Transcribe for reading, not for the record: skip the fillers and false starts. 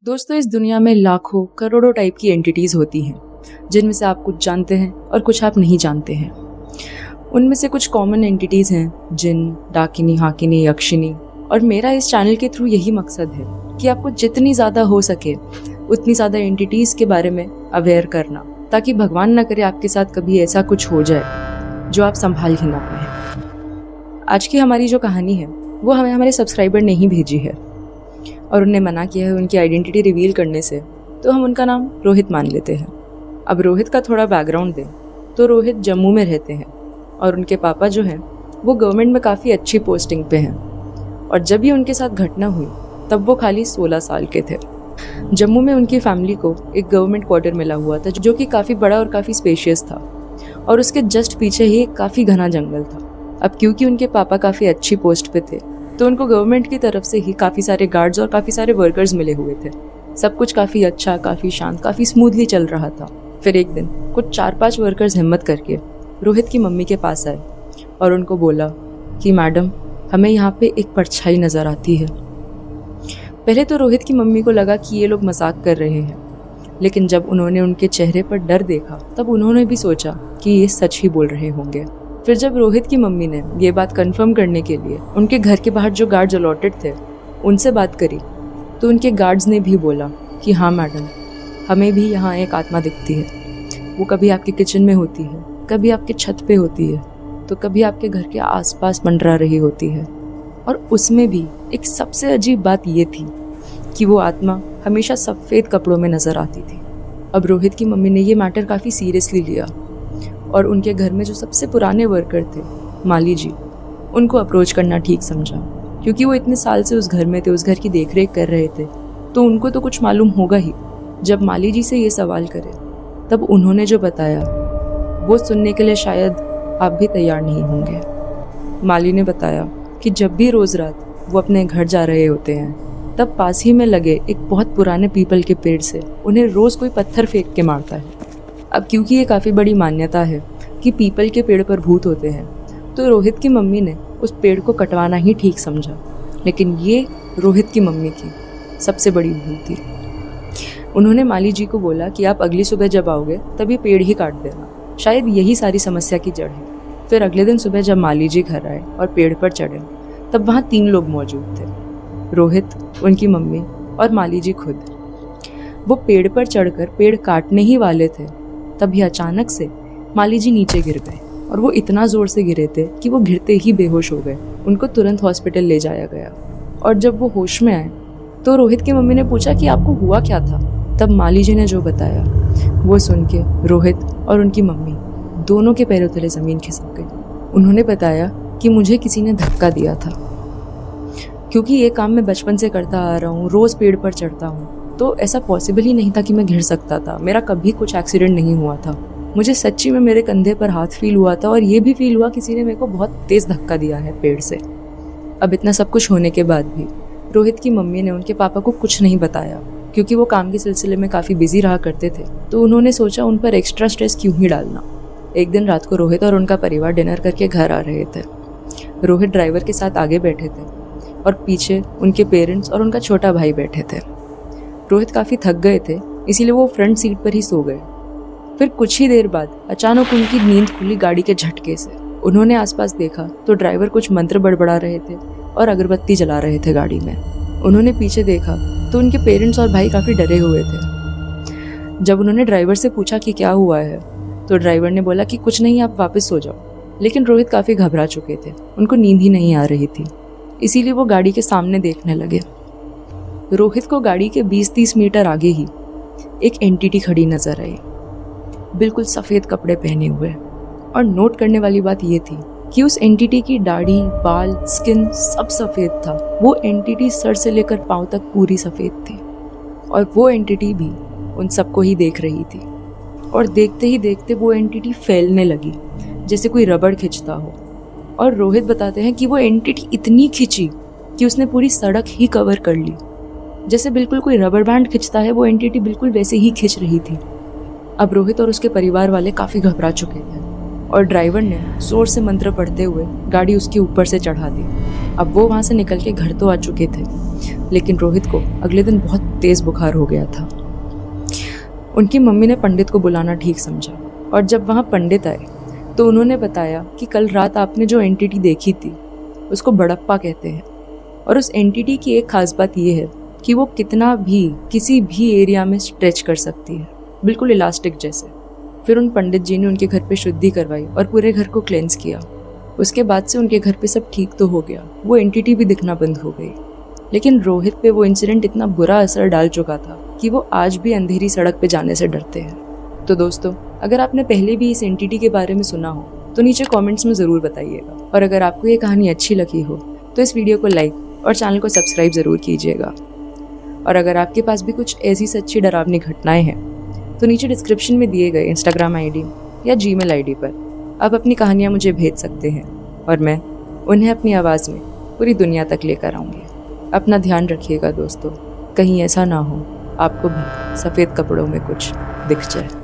दोस्तों, इस दुनिया में लाखों करोड़ों टाइप की एंटिटीज़ होती हैं, जिनमें से आप कुछ जानते हैं और कुछ आप नहीं जानते हैं। उनमें से कुछ कॉमन एंटिटीज़ हैं जिन, डाकिनी, हाकिनी, यक्षिनी। और मेरा इस चैनल के थ्रू यही मकसद है कि आपको जितनी ज़्यादा हो सके उतनी ज़्यादा एंटिटीज़ के बारे में अवेयर करना, ताकि भगवान ना करे आपके साथ कभी ऐसा कुछ हो जाए जो आप संभाल ही ना पाए। आज की हमारी जो कहानी है वो हमें हमारे सब्सक्राइबर ने ही भेजी है और उन्हें मना किया है उनकी आइडेंटिटी रिवील करने से, तो हम उनका नाम रोहित मान लेते हैं। अब रोहित का थोड़ा बैकग्राउंड दें तो रोहित जम्मू में रहते हैं और उनके पापा जो हैं वो गवर्नमेंट में काफ़ी अच्छी पोस्टिंग पे हैं। और जब ये उनके साथ घटना हुई तब वो खाली 16 साल के थे। जम्मू में उनकी फैमिली को एक गवर्नमेंट क्वार्टर मिला हुआ था जो कि काफ़ी बड़ा और काफ़ी स्पेशियस था, और उसके जस्ट पीछे ही काफ़ी घना जंगल था। अब क्योंकि उनके पापा काफ़ी अच्छी पोस्ट पे थे तो उनको गवर्नमेंट की तरफ से ही काफ़ी सारे गार्ड्स और काफ़ी सारे वर्कर्स मिले हुए थे। सब कुछ काफ़ी अच्छा, काफ़ी शांत, काफ़ी स्मूथली चल रहा था। फिर एक दिन कुछ 4-5 वर्कर्स हिम्मत करके रोहित की मम्मी के पास आए और उनको बोला कि मैडम, हमें यहाँ पे एक परछाई नज़र आती है। पहले तो रोहित की मम्मी को लगा कि ये लोग मजाक कर रहे हैं, लेकिन जब उन्होंने उनके चेहरे पर डर देखा तब उन्होंने भी सोचा कि ये सच ही बोल रहे होंगे। फिर जब रोहित की मम्मी ने ये बात कंफर्म करने के लिए उनके घर के बाहर जो गार्ड्स अलॉटेड थे उनसे बात करी, तो उनके गार्ड्स ने भी बोला कि हाँ मैडम, हमें भी यहाँ एक आत्मा दिखती है। वो कभी आपके किचन में होती है, कभी आपके छत पे होती है, तो कभी आपके घर के आसपास मंडरा रही होती है। और उसमें भी एक सबसे अजीब बात ये थी कि वो आत्मा हमेशा सफ़ेद कपड़ों में नज़र आती थी। अब रोहित की मम्मी ने ये मैटर काफ़ी सीरियसली लिया और उनके घर में जो सबसे पुराने वर्कर थे, माली जी, उनको अप्रोच करना ठीक समझा, क्योंकि वो इतने साल से उस घर में थे, उस घर की देखरेख कर रहे थे, तो उनको तो कुछ मालूम होगा ही। जब माली जी से ये सवाल करे तब उन्होंने जो बताया वो सुनने के लिए शायद आप भी तैयार नहीं होंगे। माली ने बताया कि जब भी रोज़ रात वो अपने घर जा रहे होते हैं तब पास ही में लगे एक बहुत पुराने पीपल के पेड़ से उन्हें रोज़ कोई पत्थर फेंक के मारता है। अब क्योंकि ये काफ़ी बड़ी मान्यता है कि पीपल के पेड़ पर भूत होते हैं, तो रोहित की मम्मी ने उस पेड़ को कटवाना ही ठीक समझा। लेकिन ये रोहित की मम्मी की सबसे बड़ी भूल थी। उन्होंने माली जी को बोला कि आप अगली सुबह जब आओगे तब ये पेड़ ही काट देना, शायद यही सारी समस्या की जड़ है। फिर अगले दिन सुबह जब माली जी घर आए और पेड़ पर चढ़े तब वहाँ 3 लोग मौजूद थे, रोहित, उनकी मम्मी और माली जी खुद। वो पेड़ पर चढ़कर पेड़ काटने ही वाले थे तभी अचानक से माली जी नीचे गिर गए, और वो इतना ज़ोर से गिरे थे कि वो गिरते ही बेहोश हो गए। उनको तुरंत हॉस्पिटल ले जाया गया और जब वो होश में आए तो रोहित की मम्मी ने पूछा कि आपको हुआ क्या था। तब माली जी ने जो बताया वो सुन के रोहित और उनकी मम्मी दोनों के पैरों तले ज़मीन खिसक गई। उन्होंने बताया कि मुझे किसी ने धक्का दिया था, क्योंकि ये काम मैं बचपन से करता आ रहा हूँ, रोज़ पेड़ पर चढ़ता हूँ, तो ऐसा पॉसिबल ही नहीं था कि मैं गिर सकता था। मेरा कभी कुछ एक्सीडेंट नहीं हुआ था। मुझे सच्ची में मेरे कंधे पर हाथ फील हुआ था और ये भी फील हुआ किसी ने मेरे को बहुत तेज़ धक्का दिया है पेड़ से। अब इतना सब कुछ होने के बाद भी रोहित की मम्मी ने उनके पापा को कुछ नहीं बताया, क्योंकि वो काम के सिलसिले में काफ़ी बिजी रहा करते थे, तो उन्होंने सोचा उन पर एक्स्ट्रा स्ट्रेस क्यों ही डालना। एक दिन रात को रोहित और उनका परिवार डिनर करके घर आ रहे थे। रोहित ड्राइवर के साथ आगे बैठे थे और पीछे उनके पेरेंट्स और उनका छोटा भाई बैठे थे। रोहित काफ़ी थक गए थे, इसीलिए वो फ्रंट सीट पर ही सो गए। फिर कुछ ही देर बाद अचानक उनकी नींद खुली गाड़ी के झटके से। उन्होंने आसपास देखा तो ड्राइवर कुछ मंत्र बड़बड़ा रहे थे और अगरबत्ती जला रहे थे गाड़ी में। उन्होंने पीछे देखा तो उनके पेरेंट्स और भाई काफ़ी डरे हुए थे। जब उन्होंने ड्राइवर से पूछा कि क्या हुआ है तो ड्राइवर ने बोला कि कुछ नहीं, आप वापस सो जाओ। लेकिन रोहित काफ़ी घबरा चुके थे, उनको नींद ही नहीं आ रही थी, इसीलिए वो गाड़ी के सामने देखने लगे। रोहित को गाड़ी के 20-30 मीटर आगे ही एक एंटिटी खड़ी नजर आई, बिल्कुल सफ़ेद कपड़े पहने हुए। और नोट करने वाली बात ये थी कि उस एंटिटी की दाढ़ी, बाल, स्किन सब सफ़ेद था। वो एंटिटी सर से लेकर पाँव तक पूरी सफ़ेद थी, और वो एंटिटी भी उन सबको ही देख रही थी। और देखते ही देखते वो एंटिटी फैलने लगी जैसे कोई रबड़ खिंचता हो। और रोहित बताते हैं कि वो एंटिटी इतनी खिंची कि उसने पूरी सड़क ही कवर कर ली। जैसे बिल्कुल कोई रबर बैंड खिंचता है, वो एंटिटी बिल्कुल वैसे ही खिंच रही थी। अब रोहित और उसके परिवार वाले काफ़ी घबरा चुके थे। और ड्राइवर ने जोर से मंत्र पढ़ते हुए गाड़ी उसके ऊपर से चढ़ा दी। अब वो वहाँ से निकल के घर तो आ चुके थे, लेकिन रोहित को अगले दिन बहुत तेज़ बुखार हो गया था। उनकी मम्मी ने पंडित को बुलाना ठीक समझा, और जब वहाँ पंडित आए तो उन्होंने बताया कि कल रात आपने जो एंटिटी देखी थी उसको बड़प्पा कहते हैं, और उस एंटिटी की एक खास बात ये है कि वो कितना भी किसी भी एरिया में स्ट्रेच कर सकती है, बिल्कुल इलास्टिक जैसे। फिर उन पंडित जी ने उनके घर पे शुद्धि करवाई और पूरे घर को क्लेंस किया। उसके बाद से उनके घर पे सब ठीक तो हो गया, वो एंटिटी भी दिखना बंद हो गई। लेकिन रोहित पे वो इंसिडेंट इतना बुरा असर डाल चुका था कि वो आज भी अंधेरी सड़क पे जाने से डरते हैं। तो दोस्तों, अगर आपने पहले भी इस एंटिटी के बारे में सुना हो तो नीचे कमेंट्स में ज़रूर बताइएगा, और अगर आपको ये कहानी अच्छी लगी हो तो इस वीडियो को लाइक और चैनल को सब्सक्राइब ज़रूर कीजिएगा। और अगर आपके पास भी कुछ ऐसी सच्ची डरावनी घटनाएं हैं तो नीचे डिस्क्रिप्शन में दिए गए इंस्टाग्राम आईडी या जीमेल आईडी पर आप अपनी कहानियाँ मुझे भेज सकते हैं, और मैं उन्हें अपनी आवाज़ में पूरी दुनिया तक लेकर आऊँगी। अपना ध्यान रखिएगा दोस्तों, कहीं ऐसा ना हो आपको भी सफ़ेद कपड़ों में कुछ दिख जाए।